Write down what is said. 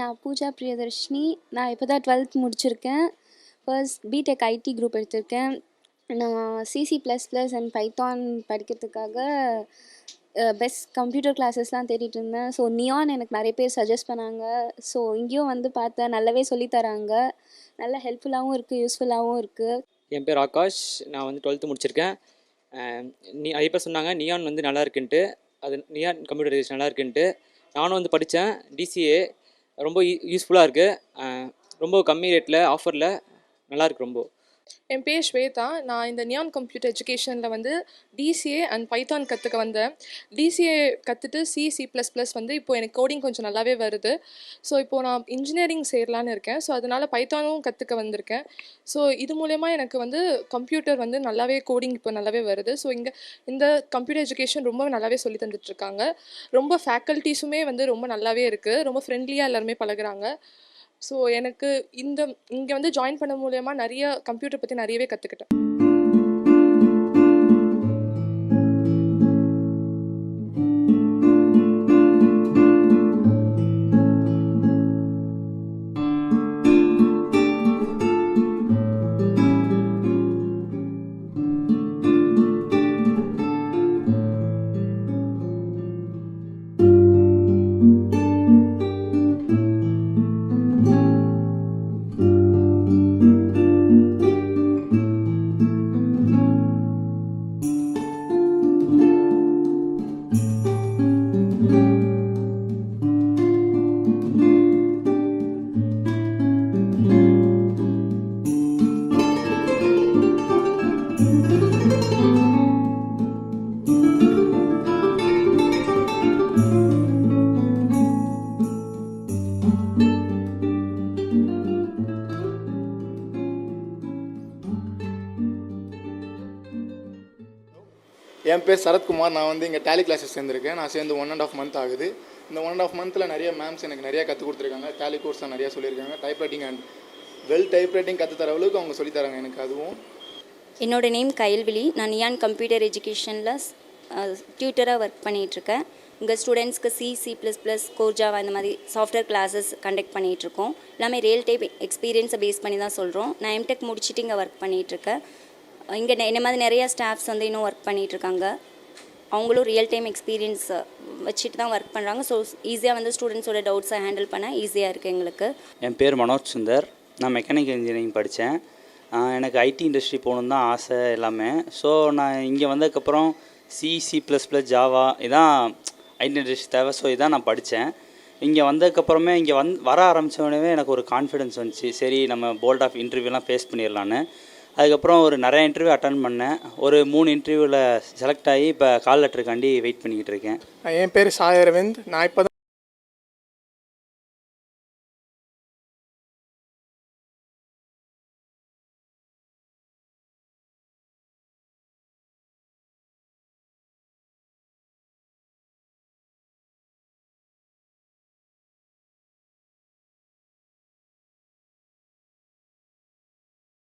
நான் பூஜா பிரியதர்ஷினி. நான் இப்போ தான் 12th முடிச்சிருக்கேன். ஃபர்ஸ்ட் பிடெக் ஐடி குரூப் எடுத்திருக்கேன். நான் CC plus plus and Python படிக்கிறதுக்காக பெஸ்ட் கம்ப்யூட்டர் கிளாஸஸ்லாம் தேடிட்டு இருந்தேன். ஸோ நியான் எனக்கு நிறைய பேர் சஜஸ்ட் பண்ணாங்க. ஸோ இங்கேயும் வந்து பார்த்தேன், நல்லாவே சொல்லித்தராங்க. நல்ல ஹெல்ப்ஃபுல்லாகவும் இருக்குது, யூஸ்ஃபுல்லாகவும் இருக்குது. என் பேர் ஆகாஷ். நான் வந்து 12th முடிச்சிருக்கேன். நிறைய பேர் சொன்னாங்க நியான் வந்து நல்லா இருக்குன்ட்டு. அது நியான் கம்ப்யூட்டர் எஜுகேஷன் நல்லா இருக்குன்ட்டு நானும் வந்து படித்தேன். டிசிஏ ரொம்ப யூஸ்ஃபுல்லாக இருக்குது. ரொம்ப கம்மி ரேட்டில் ஆஃபரில் நல்லாயிருக்கு ரொம்ப. என் பேர் ஸ்வேதா. நான் இந்த நியான் கம்ப்யூட்டர் எஜுகேஷனில் வந்து டிசிஏ அண்ட் பைத்தான் கற்றுக்க வந்தேன். டிசிஏ கற்றுட்டு C++ வந்து இப்போது எனக்கு கோடிங் கொஞ்சம் நல்லாவே வருது. ஸோ இப்போது நான் இன்ஜினியரிங் சேரலான்னு இருக்கேன். ஸோ அதனால் பைத்தானும் கற்றுக்க வந்திருக்கேன். ஸோ இது மூலயமா எனக்கு வந்து கம்ப்யூட்டர் வந்து நல்லாவே கோடிங் இப்போ நல்லாவே வருது. ஸோ இந்த கம்ப்யூட்டர் எஜுகேஷன் ரொம்ப நல்லாவே சொல்லி தந்துட்டுருக்காங்க. ரொம்ப ஃபேக்கல்ட்டிஸுமே வந்து ரொம்ப நல்லாவே இருக்குது. ரொம்ப ஃப்ரெண்ட்லியாக எல்லாருமே பழகுறாங்க. ஸோ எனக்கு இங்கே வந்து ஜாயின் பண்ண மூலயமா நிறைய கம்ப்யூட்டர் பற்றி நிறையவே கற்றுக்கிட்டேன். என் பேர் சரத்குமார். நான் வந்து இங்கே டேலி கிளாஸஸ் சேர்ந்துருக்கேன். நான் சேர்ந்து 1.5 month ஆகுது. இந்த 1.5 monthல நிறைய மேம்ஸ் எனக்கு நிறையா கற்றுக் கொடுத்துருக்காங்க. டேலி கோர்ஸ்லாம் நிறையா சொல்லியிருக்காங்க. டைப்ரைட்டிங் அண்ட் டைப்ரைட்டிங் கற்றுத்தர அளவுக்கு அவங்க சொல்லித்தராங்க எனக்கு. அதுவும் என்னோடய நேம் கைல்விழி. நான் நியான் கம்ப்யூட்டர் எஜுகேஷனில் டியூட்டராக ஒர்க் பண்ணிகிட்ருக்கேன். இங்கே ஸ்டூடெண்ட்ஸ்க்கு C++, கோர் ஜாவா இந்த மாதிரி சாஃப்ட்வேர் கிளாஸஸ் கண்டக்ட் பண்ணிகிட்ருக்கோம். எல்லாமே ரியல் டைப் எக்ஸ்பீரியன்ஸை பேஸ் பண்ணி தான் சொல்கிறோம். நான் எம்டெக் முடிச்சுட்டு இங்கே ஒர்க் பண்ணிகிட்ருக்கேன். இங்கே என்ன மாதிரி நிறையா ஸ்டாஃப்ஸ் வந்து இன்னும் ஒர்க் பண்ணிகிட்ருக்காங்க. அவங்களும் ரியல் டைம் எக்ஸ்பீரியன்ஸ் வச்சுட்டு தான் ஒர்க் பண்ணுறாங்க. ஸோ ஈஸியாக வந்து ஸ்டூடெண்ட்ஸோட டவுட்ஸை ஹேண்டில் பண்ண ஈஸியாக இருக்குது எங்களுக்கு. என் பேர் மனோஜ் சுந்தர். நான் மெக்கானிக்கல் இன்ஜினியரிங் படித்தேன். எனக்கு ஐடி இண்டஸ்ட்ரி போகணுன்னு தான் ஆசை எல்லாமே. ஸோ நான் இங்கே வந்ததுக்கப்புறம் C++, ஜாவா இதான் ஐடி இண்டஸ்ட்ரி தேவை. ஸோ இதான் நான் படித்தேன். இங்கே வந்ததுக்கப்புறமே இங்கே வர ஆரம்பித்தோடனே எனக்கு ஒரு கான்ஃபிடென்ஸ் வந்துச்சு. சரி நம்ம போல்ட் ஆஃப் இன்டர்வியூலாம் ஃபேஸ் பண்ணிடலான்னு. அதுக்கப்புறம் ஒரு நிறைய இன்டர்வியூ அட்டன் பண்ணேன். ஒரு 3 இன்டர்வியூவில் செலக்ட் ஆகி இப்போ கால் லெட்டருக்காண்டி வெயிட் பண்ணிக்கிட்டு இருக்கேன். என் பேர் சாய் அரவிந்த். நான் இப்போ